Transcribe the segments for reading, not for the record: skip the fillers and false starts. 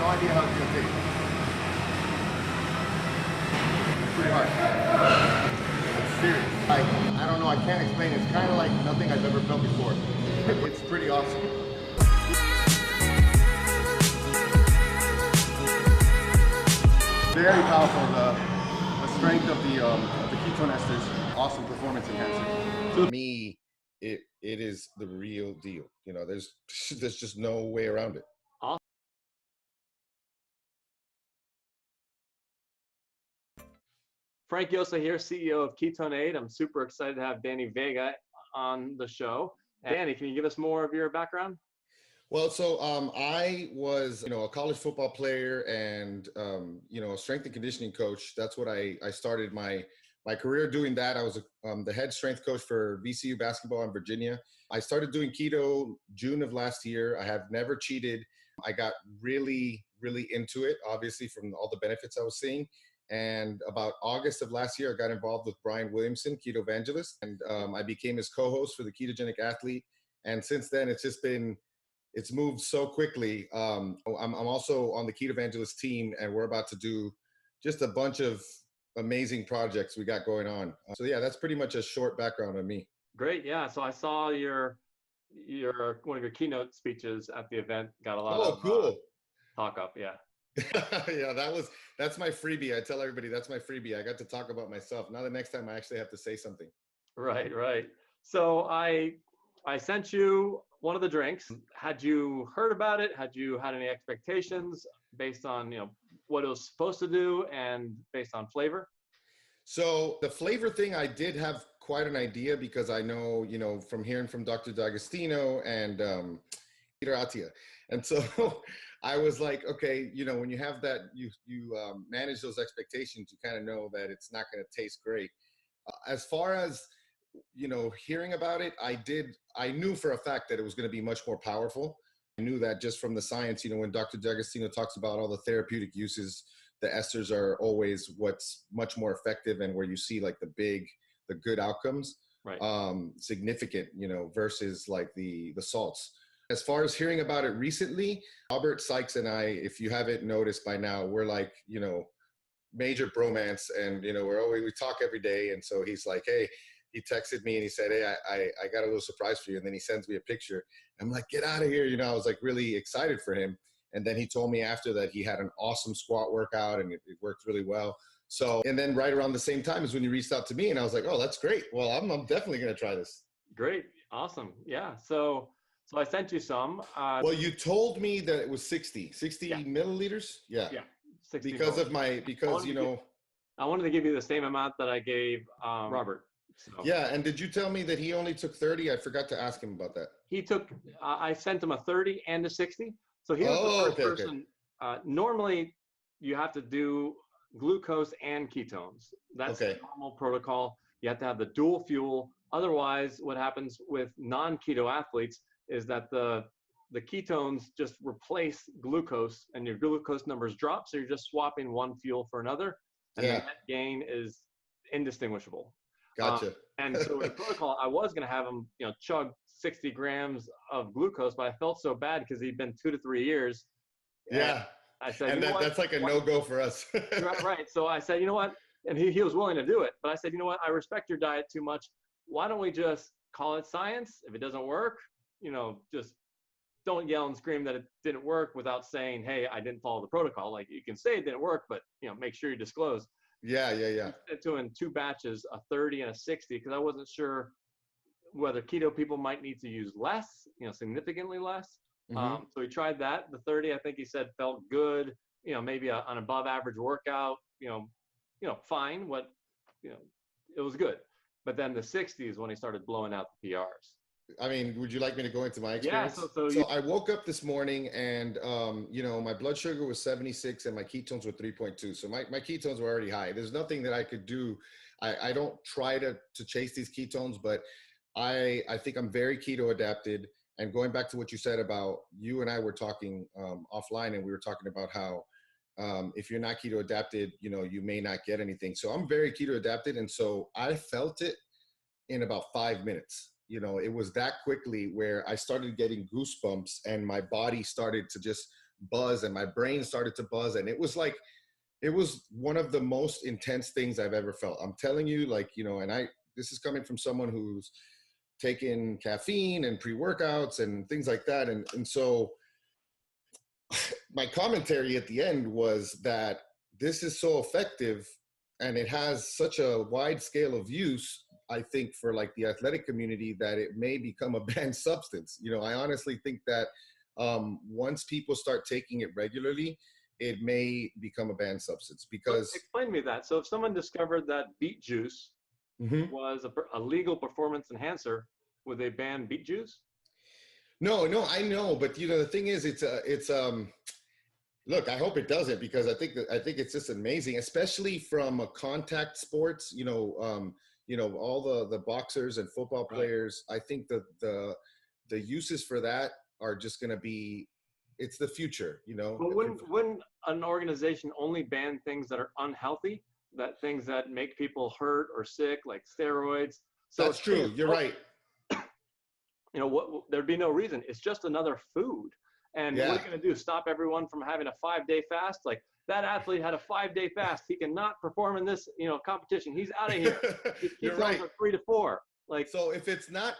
no idea how it's gonna taste. It's pretty hard. It's serious. I don't know, I can't explain it. It's kind of like nothing I've ever felt before. It's pretty awesome. Very powerful. The strength of the ketone esters. Awesome performance enhancer. For me, it is the real deal. You know, there's just no way around it. Awesome. Frank Yosa here, CEO of Ketone. I'm super excited to have Danny Vega on the show. Danny, can you give us more of your background? Well, so I was, a college football player and, a strength and conditioning coach. That's what I started my career doing that. I was the head strength coach for VCU basketball in Virginia. I started doing keto June of last year. I have never cheated. I got really, really into it, obviously, from all the benefits I was seeing. And about August of last year, I got involved with Brian Williamson, Keto Evangelist, and I became his co-host for the Ketogenic Athlete. And since then, it's moved so quickly. I'm also on the Keto Evangelist team, and we're about to do just a bunch of amazing projects we got going on. So yeah, that's pretty much a short background on me. Great, yeah. So I saw your one of your keynote speeches at the event. Got a lot of cool talk up, yeah. Yeah, that's my freebie. I tell everybody that's my freebie. I got to talk about myself. Now the next time I actually have to say something. Right. So I sent you one of the drinks. Had you heard about it? Had you had any expectations based on what it was supposed to do and based on flavor? So the flavor thing, I did have quite an idea because I know, from hearing from Dr. D'Agostino and Peter Attia. And so I was like, okay, when you have that, you manage those expectations, you kind of know that it's not going to taste great. As far as, hearing about it, I knew for a fact that it was going to be much more powerful. I knew that just from the science, when Dr. D'Agostino talks about all the therapeutic uses, the esters are always what's much more effective and where you see like the good outcomes, right? Significant, versus like the salts. As far as hearing about it recently, Albert Sykes and I, if you haven't noticed by now, we're like, major bromance, and we talk every day. And so he's like, hey, he texted me and he said, hey, I got a little surprise for you. And then he sends me a picture. I'm like, get out of here. I was like really excited for him. And then he told me after that he had an awesome squat workout and it worked really well. So, and then right around the same time is when you reached out to me and I was like, oh, that's great. Well, I'm definitely going to try this. Great. Awesome. Yeah. So I sent you some. Well, you told me that it was 60 yeah. milliliters. Yeah. 60 because milliliters. I wanted to give you the same amount that I gave Robert. So. Yeah. And did you tell me that he only took 30? I forgot to ask him about that. He took, I sent him a 30 and a 60. So he was the first person. Okay. Normally you have to do glucose and ketones. That's the normal protocol. You have to have the dual fuel. Otherwise, what happens with non-keto athletes is that the ketones just replace glucose and your glucose numbers drop. So you're just swapping one fuel for another. And the net gain is indistinguishable. Gotcha. And so in the protocol, I was going to have him, chug 60 grams of glucose, but I felt so bad because he'd been 2 to 3 years. Yeah. I said, and that's like a no-go for us. Right. So I said, you know what? And he was willing to do it. But I said, you know what? I respect your diet too much. Why don't we just call it science? If it doesn't work, just don't yell and scream that it didn't work without saying, hey, I didn't follow the protocol. Like you can say it didn't work, but make sure you disclose. Yeah. Doing 2 batches, a 30 and a 60, because I wasn't sure whether keto people might need to use less, significantly less. Mm-hmm. So he tried that. The 30, I think he said felt good. Maybe an above average workout. Fine. It was good. But then the 60 is when he started blowing out the PRs. I mean, would you like me to go into my experience? Yeah. So I woke up this morning and, my blood sugar was 76 and my ketones were 3.2. So my ketones were already high. There's nothing that I could do. I don't try to chase these ketones, but I think I'm very keto adapted. And going back to what you said about you and I were talking offline, and we were talking about how if you're not keto adapted, you may not get anything. So I'm very keto adapted. And so I felt it in about 5 minutes. It was that quickly where I started getting goosebumps and my body started to just buzz and my brain started to buzz. And it was like, it was one of the most intense things I've ever felt. I'm telling you, like, you know, and this is coming from someone who's taken caffeine and pre-workouts and things like that. And so my commentary at the end was that this is so effective and it has such a wide scale of use, I think, for like the athletic community, that it may become a banned substance. You know, I honestly think that once people start taking it regularly, it may become a banned substance. Because explain to me that. So if someone discovered that beet juice was a legal performance enhancer, would they ban beet juice? No, I know, but you know, the thing is, look, I hope it doesn't, because I think it's just amazing, especially from contact sports. You know, all the boxers and football players. Right. I think the uses for that are just going to be, it's the future. You know, but wouldn't an organization only ban things that are unhealthy, that things that make people hurt or sick, like steroids? So that's true. You're right. You know, there'd be no reason. It's just another food. And what are you going to do? Stop everyone from having a 5-day fast? Like, that athlete had a 5-day fast. He cannot perform in this, you know, competition. He's out of here. You're right. 3 to 4. Like, so if it's not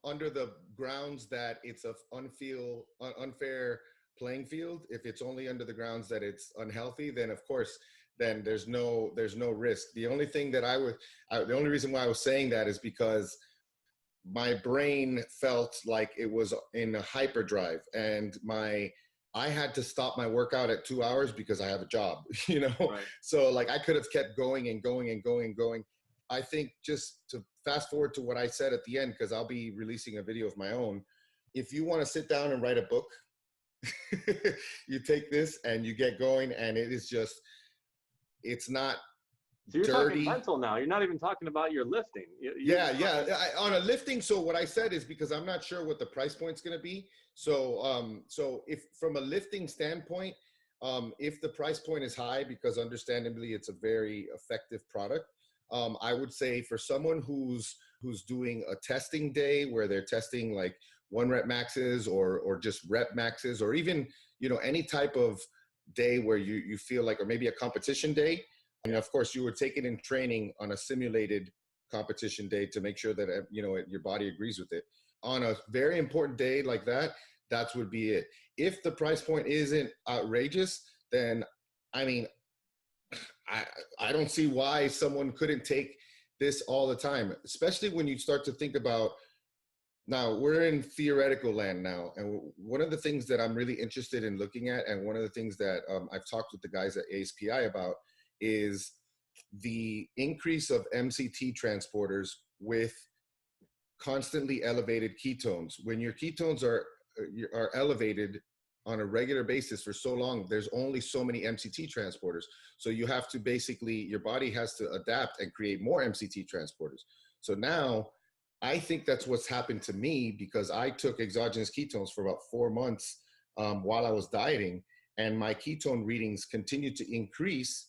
under the grounds that it's a unfair playing field, if it's only under the grounds that it's unhealthy, then of course, then there's no risk. The only thing that the only reason why I was saying that is because my brain felt like it was in a hyperdrive, and I had to stop my workout at 2 hours because I have a job, you know? Right. So like I could have kept going and going and going and going. I think, just to fast forward to what I said at the end, because I'll be releasing a video of my own. If you want to sit down and write a book, you take this and you get going, and it is just, it's not so you're dirty. Talking mental now. You're not even talking about your lifting. On a lifting. So what I said is, because I'm not sure what the price point's going to be. So, so if from a lifting standpoint, if the price point is high, because understandably it's a very effective product, I would say for someone who's doing a testing day where they're testing like 1 rep maxes or just rep maxes, or even, you know, any type of day where you feel like, or maybe a competition day. And of course you would take it in training on a simulated competition day to make sure that, you know, your body agrees with it. On a very important day like that, that would be it. If the price point isn't outrageous, then I mean, I don't see why someone couldn't take this all the time, especially when you start to think about, now we're in theoretical land now. And one of the things that I'm really interested in looking at, and one of the things that I've talked with the guys at ASPI about, is the increase of MCT transporters with constantly elevated ketones. When your ketones are elevated on a regular basis for so long, there's only so many MCT transporters. So you have to basically, your body has to adapt and create more MCT transporters. So now I think that's what's happened to me, because I took exogenous ketones for about 4 months while I was dieting, and my ketone readings continued to increase.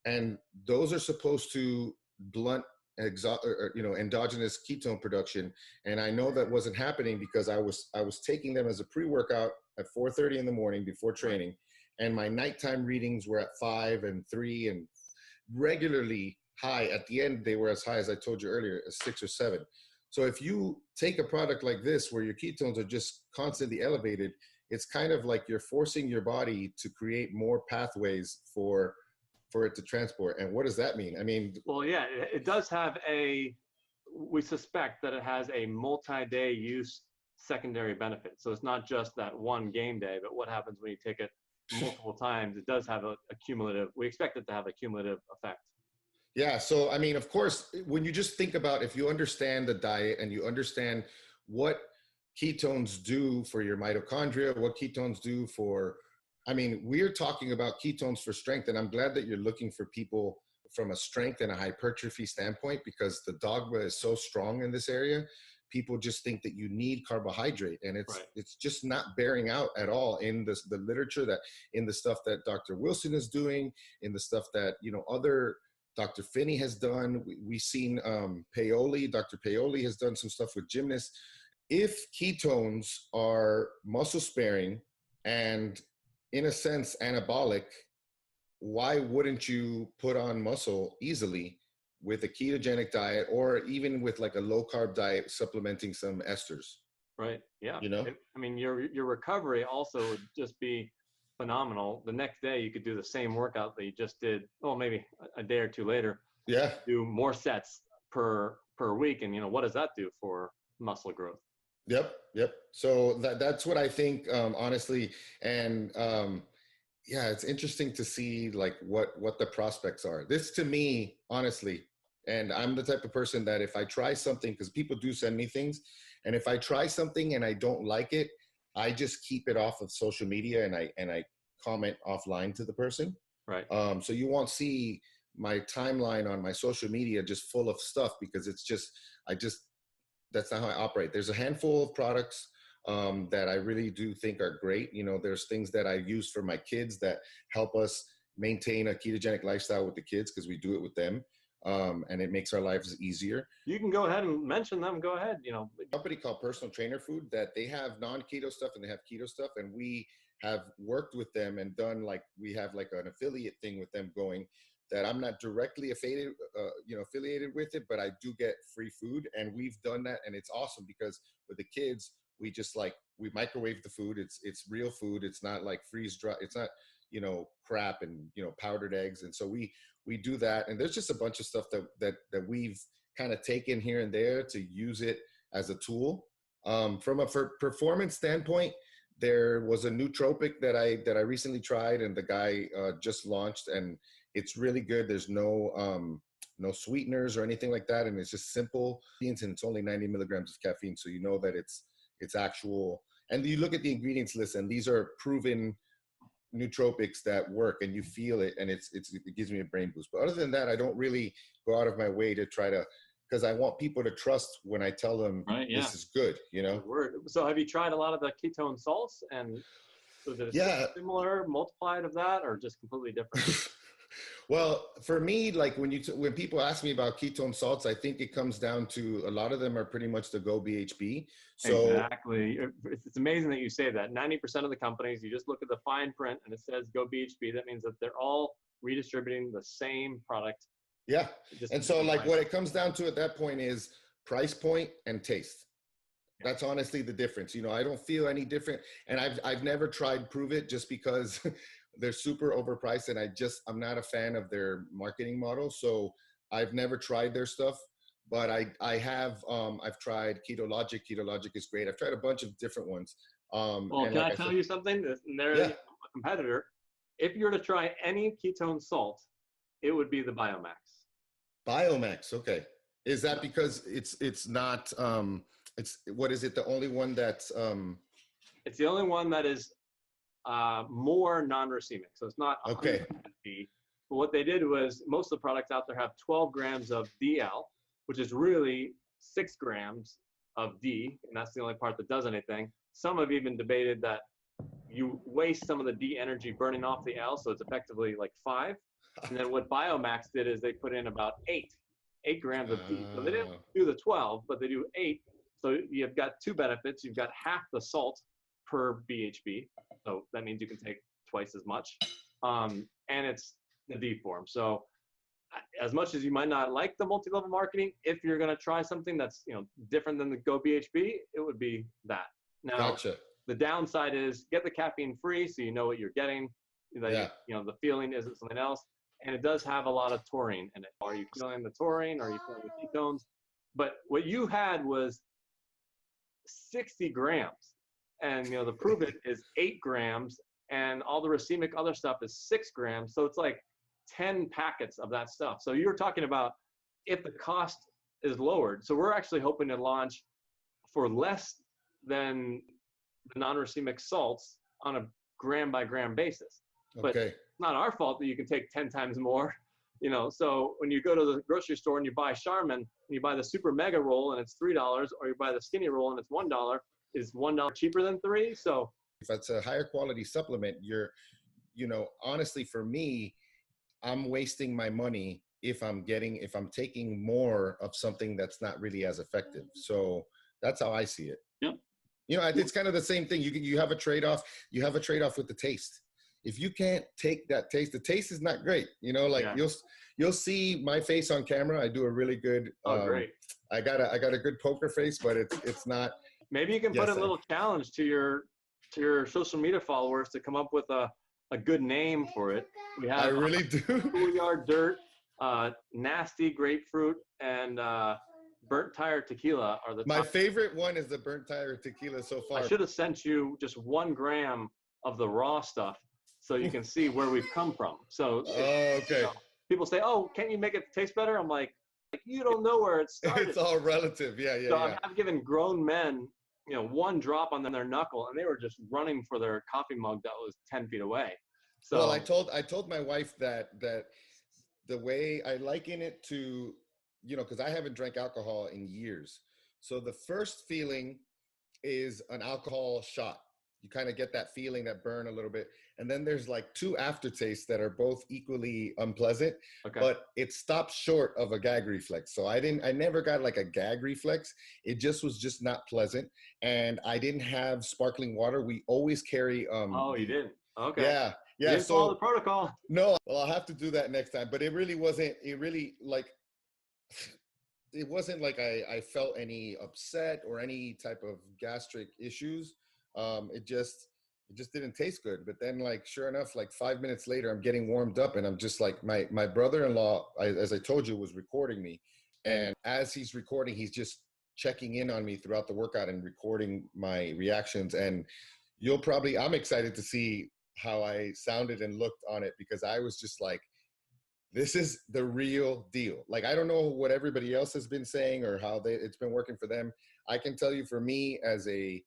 And those are supposed to blunt endogenous ketone production. And I know that wasn't happening because I was taking them as a pre-workout at 4:30 in the morning before training. And my nighttime readings were at 5 and 3 and regularly high. At the end, they were as high as I told you earlier, as 6 or 7. So if you take a product like this, where your ketones are just constantly elevated, it's kind of like you're forcing your body to create more pathways for it to transport. And what does that mean? I mean, well, yeah, it does have we suspect that it has a multi-day use secondary benefit. So it's not just that one game day, but what happens when you take it multiple times? It does have a cumulative, we expect it to have a cumulative effect. Yeah. So, I mean, of course, when you just think about, if you understand the diet and you understand what ketones do for your mitochondria, what ketones do for, I mean, we're talking about ketones for strength. And I'm glad that you're looking for people from a strength and a hypertrophy standpoint, because the dogma is so strong in this area. People just think that you need carbohydrate, and it's just not bearing out at all in the literature, that in the stuff that Dr. Wilson is doing, in the stuff that, you know, other Dr. Finney has done. We've seen Paoli, Dr. Paoli has done some stuff with gymnasts. If ketones are muscle sparing And in a sense, anabolic, why wouldn't you put on muscle easily with a ketogenic diet, or even with like a low carb diet, supplementing some esters? Right. Yeah. You know? I mean, your recovery also would just be phenomenal. The next day, you could do the same workout that you just did. Well, maybe a day or two later. Yeah. Do more sets per week, and what does that do for muscle growth? Yep. So that's what I think, honestly. And yeah, it's interesting to see like what the prospects are. This, to me, honestly, and I'm the type of person that if I try something, because people do send me things, and if I try something and I don't like it, I just keep it off of social media, and I comment offline to the person. Right. So you won't see my timeline on my social media just full of stuff, because it's just, that's not how I operate. There's a handful of products that I really do think are great. There's things that I use for my kids that help us maintain a ketogenic lifestyle with the kids, because we do it with them. And it makes our lives easier. You can go ahead and mention them. Go ahead. A company called Personal Trainer Food, that they have non-keto stuff and they have keto stuff. And we have worked with them and done, like, we have like an affiliate thing with them going, that I'm not directly affiliated with it, but I do get free food. And we've done that. And it's awesome, because with the kids, we just we microwave the food. It's real food. It's not like freeze dry. It's not, crap and, powdered eggs. And so we do that. And there's just a bunch of stuff that we've kind of taken here and there to use it as a tool. From a performance standpoint, there was a nootropic that I recently tried, and the guy just launched, and it's really good. There's no sweeteners or anything like that, and it's just simple, and it's only 90 milligrams of caffeine, so you know that it's actual. And you look at the ingredients list, and these are proven nootropics that work, and you feel it, and it gives me a brain boost. But other than that, I don't really go out of my way to try to, because I want people to trust when I tell them, right, yeah, this is good, Word. So have you tried a lot of the ketone salts, and was it similar, multiplied of that, or just completely different? Well, for me, like when people ask me about ketone salts, I think it comes down to, a lot of them are pretty much the Go BHB. So exactly. It's amazing that you say that. 90% of the companies, you just look at the fine print and it says Go BHB. That means that they're all redistributing the same product. Yeah. And so like what it comes down to at that point is price point and taste. Yeah. That's honestly the difference. I don't feel any different. And I've never tried Prove It, just because they're super overpriced, and I'm not a fan of their marketing model. So I've never tried their stuff, but I've tried Ketologic. Ketologic is great. I've tried a bunch of different ones. Well, can I tell you something? They're a competitor. If you were to try any ketone salt, it would be the Biomax. Biomax. Okay. Is that because it's not, what is it? The only one that's, it's the only one that is more non-racemic. So it's not okay. But what they did was, most of the products out there have 12 grams of DL, which is really 6 grams of D, and that's the only part that does anything. Some have even debated that you waste some of the D energy burning off the L, so it's effectively like 5. And then what Biomax did is they put in about 8 grams of D. So they didn't do the 12, but they do 8. So you've got 2 benefits. You've got half the salt per BHB. So that means you can take twice as much. And it's the D form. So as much as you might not like the multi-level marketing, if you're going to try something that's different than the Go BHB, it would be that. Now, gotcha. The downside is get the caffeine free, so you know what you're getting. The feeling isn't something else. And it does have a lot of taurine in it. Are you feeling the taurine? Are you feeling the ketones? But what you had was 60 grams. And the Prove It is 8 grams. And all the racemic other stuff is 6 grams. So it's like 10 packets of that stuff. So you're talking about if the cost is lowered. So we're actually hoping to launch for less than the non-racemic salts on a gram by gram basis. But it's not our fault that you can take 10 times more, So when you go to the grocery store and you buy Charmin, and you buy the super mega roll and it's $3, or you buy the skinny roll and it's $1, is $1 cheaper than 3? So if it's a higher quality supplement, you're, honestly, for me, I'm wasting my money if I'm taking more of something that's not really as effective. So that's how I see it. Yep. You know, it's kind of the same thing. You have a trade-off. You have a trade-off with the taste. If you can't take that taste, the taste is not great. You know, like you'll see my face on camera. I do a really good. Great. I got a good poker face, but it's not. Maybe you can put a little challenge to your social media followers to come up with a good name for it. We have I really do. Schoolyard Dirt, Nasty Grapefruit, and Burnt Tire Tequila are the My top. favorite one is the Burnt Tire Tequila so far. I should have sent you just 1 gram of the raw stuff so you can see where we've come from. So okay. You know, people say, "Oh, can't you make it taste better?" I'm like you don't know where it started. It's all relative. Yeah. So I've given grown men, 1 drop on their knuckle, and they were just running for their coffee mug that was 10 feet away. So well, I told my wife that the way I liken it to, because I haven't drank alcohol in years. So the first feeling is an alcohol shot. You kind of get that feeling, that burn a little bit. And then there's like 2 aftertastes that are both equally unpleasant, but it stops short of a gag reflex. So I never got like a gag reflex. It was not pleasant. And I didn't have sparkling water. We always carry, you didn't? Okay. Yeah. You didn't follow the protocol. No, well, I'll have to do that next time, but it wasn't like I felt any upset or any type of gastric issues. It just didn't taste good. But then, like, sure enough, like 5 minutes later, I'm getting warmed up, and I'm just like, my brother-in-law, as I told you, was recording me, and as he's recording, he's just checking in on me throughout the workout and recording my reactions. And I'm excited to see how I sounded and looked on it, because I was just like, this is the real deal. Like, I don't know what everybody else has been saying or how it's been working for them. I can tell you, for me, as a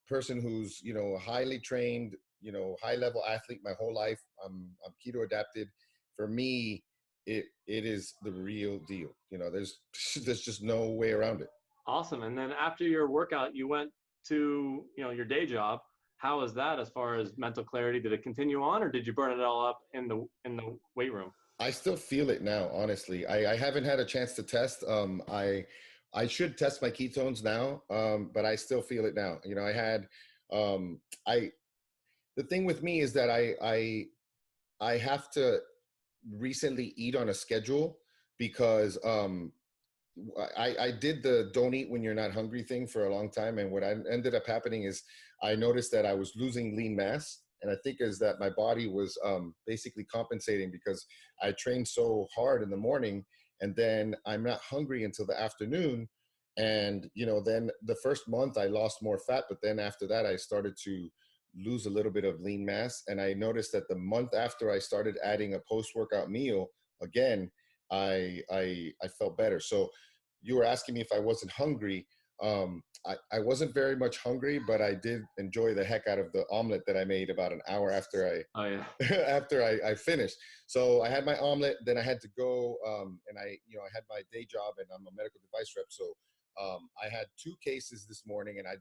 person who's, highly trained, high level athlete my whole life, I'm keto adapted. For me, it is the real deal. There's just no way around it. Awesome. And then after your workout, you went to, your day job. How was that as far as mental clarity? Did it continue on, or did you burn it all up in the weight room? I still feel it now, honestly. I haven't had a chance to test. I should test my ketones now, but I still feel it now. I had the thing with me is that I have to recently eat on a schedule, because I did the don't eat when you're not hungry thing for a long time. And what ended up happening is I noticed that I was losing lean mass. And I think is that my body was basically compensating, because I trained so hard in the morning, and then I'm not hungry until the afternoon. And, then the first month I lost more fat, but then after that, I started to lose a little bit of lean mass. And I noticed that the month after I started adding a post-workout meal, again, I felt better. So you were asking me if I wasn't hungry. I wasn't very much hungry, but I did enjoy the heck out of the omelet that I made about an hour after after I finished. So I had my omelet, then I had to go, and I had my day job, and I'm a medical device rep. So I had 2 cases this morning, and I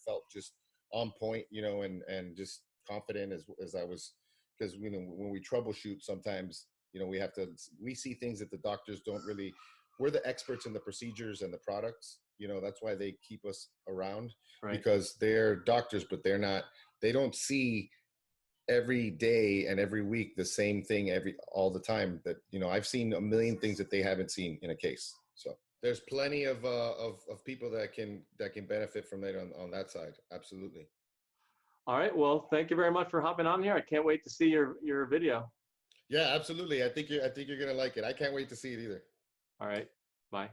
felt just on point, and just confident as I was, because when we troubleshoot, sometimes we see things that the doctors don't really. We're the experts in the procedures and the products. That's why they keep us around, because they're doctors, but they don't see every day and every week the same thing all the time. That, I've seen a million things that they haven't seen in a case. So there's plenty of people that can benefit from it on that side. Absolutely. All right. Well, thank you very much for hopping on here. I can't wait to see your video. Yeah, absolutely. I think you're going to like it. I can't wait to see it either. All right. Bye.